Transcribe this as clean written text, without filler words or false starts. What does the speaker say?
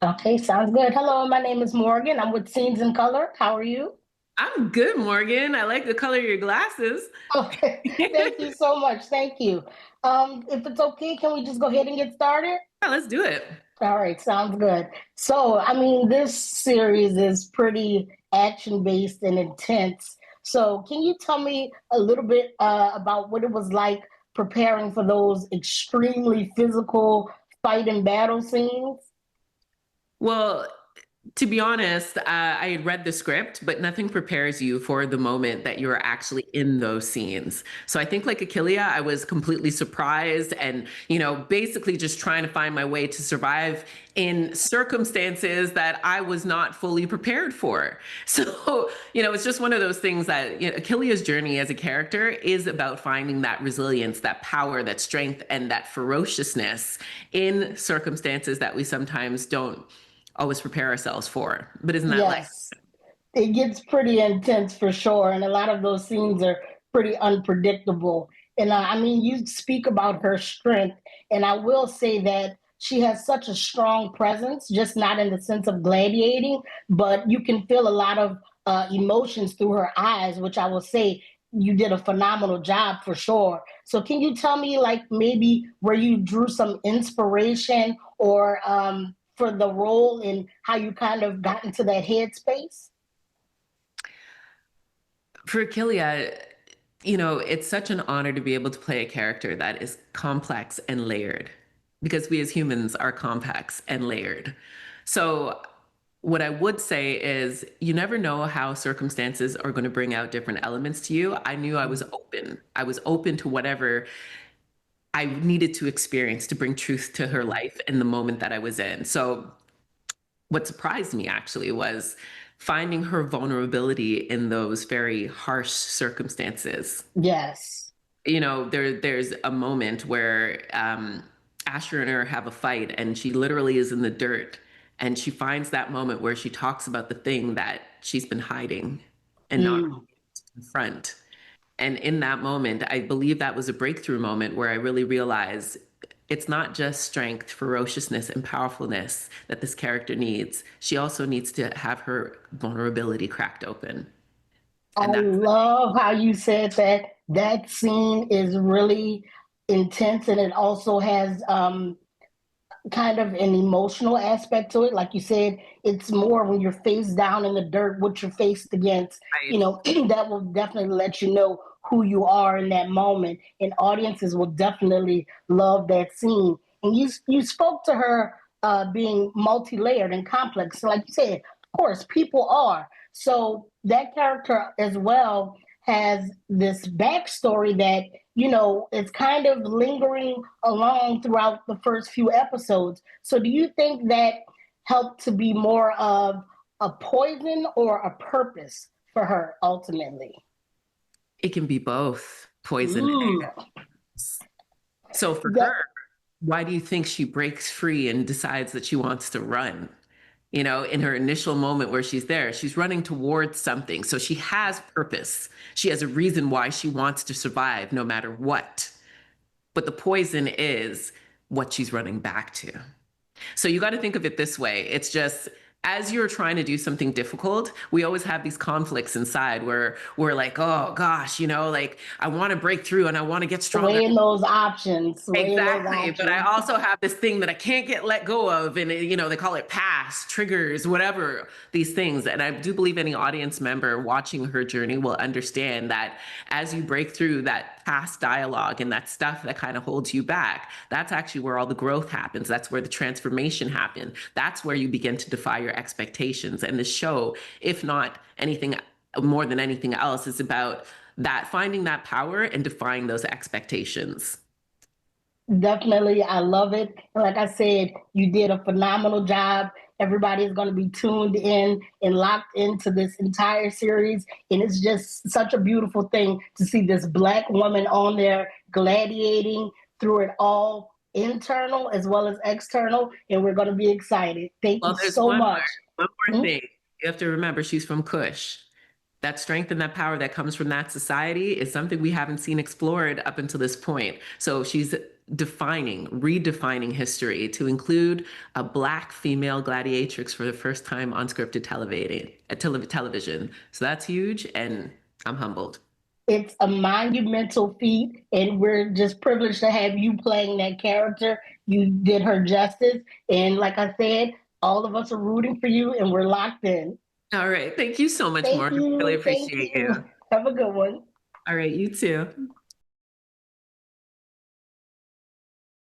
Okay, sounds good. Hello, my name is Morgan. I'm with Scenes in Color. How are you? I'm good, Morgan. I like the color of your glasses. Okay, thank you so much. Thank you. If it's okay, can we just go ahead and get started? Yeah, let's do it. All right, sounds good. So, this series is pretty action-based and intense. So, can you tell me a little bit about what it was like preparing for those extremely physical fight and battle scenes? Well, to be honest, I had read the script, but nothing prepares you for the moment that you're actually in those scenes. So I think, like Achillea, I was completely surprised and, basically just trying to find my way to survive in circumstances that I was not fully prepared for. So, it's just one of those things that Achillea's journey as a character is about finding that resilience, that power, that strength, and that ferociousness in circumstances that we sometimes don't always prepare ourselves for. But isn't that like, Yes. It gets pretty intense for sure, and a lot of those scenes are pretty unpredictable. And you speak about her strength, and I will say that she has such a strong presence, just not in the sense of gladiating, but you can feel a lot of emotions through her eyes, which I will say you did a phenomenal job for sure. So, can you tell me, like, maybe where you drew some inspiration or for the role and how you kind of got into that headspace? for Achillea, it's such an honor to be able to play a character that is complex and layered because we as humans are complex and layered. So, what I would say is you never know how circumstances are going to bring out different elements to you. I knew I was open. I was open to whatever I needed to experience to bring truth to her life in the moment that I was in. So, what surprised me actually was finding her vulnerability in those very harsh circumstances. Yes. There's a moment where Ashur and her have a fight, and she literally is in the dirt, and she finds that moment where she talks about the thing that she's been hiding and not Mm. confront. And in that moment, I believe that was a breakthrough moment where I really realized it's not just strength, ferociousness, and powerfulness that this character needs. She also needs to have her vulnerability cracked open. I And that's love how you said that. That scene is really intense, and it also has kind of an emotional aspect to it. Like you said, it's more when you're face down in the dirt, what you're faced against, right. that will definitely let you know who you are in that moment. And audiences will definitely love that scene. And you spoke to her being multi-layered and complex. So like you said, of course, people are. So that character as well has this backstory that it's kind of lingering along throughout the first few episodes. So, do you think that helped to be more of a poison or a purpose for her ultimately? It can be both poison. Mm, So for her, that why do you think she breaks free and decides that she wants to run? In her initial moment where she's there, she's running towards something. So she has purpose. She has a reason why she wants to survive no matter what. But the poison is what she's running back to. So you got to think of it this way. It's just as you're trying to do something difficult, we always have these conflicts inside where we're like, oh gosh, like I want to break through and I want to get stronger. weighing those options, weighing those Exactly. But I options. also have this thing that I can't get let go of. And, they call it past, triggers, whatever, these things. And I do believe any audience member watching her journey will understand that as you break through that past dialogue and that stuff that kind of holds you back, that's actually where all the growth happens. That's where the transformation happens. That's where you begin to defy your expectations. And the show, if not anything more than anything else, is about that finding that power and defying those expectations. Definitely, I love it. And like I said, you did a phenomenal job. Everybody is going to be tuned in and locked into this entire series. And it's just such a beautiful thing to see this Black woman on there gladiating through it all, internal as well as external. And we're going to be excited. Thank you Well, there's so much. one more Hmm? thing. You have to remember she's from Kush. That strength and that power that comes from that society is something we haven't seen explored up until this point. So she's redefining history to include a Black female gladiatrix for the first time on scripted television. So that's huge, and I'm humbled. It's a monumental feat, and we're just privileged to have you playing that character. You did her justice, and like I said, all of us are rooting for you, and we're locked in. All right. Thank you so much, Thank Morgan. Really you. Thank appreciate you. you. Have a good one. All right. You too.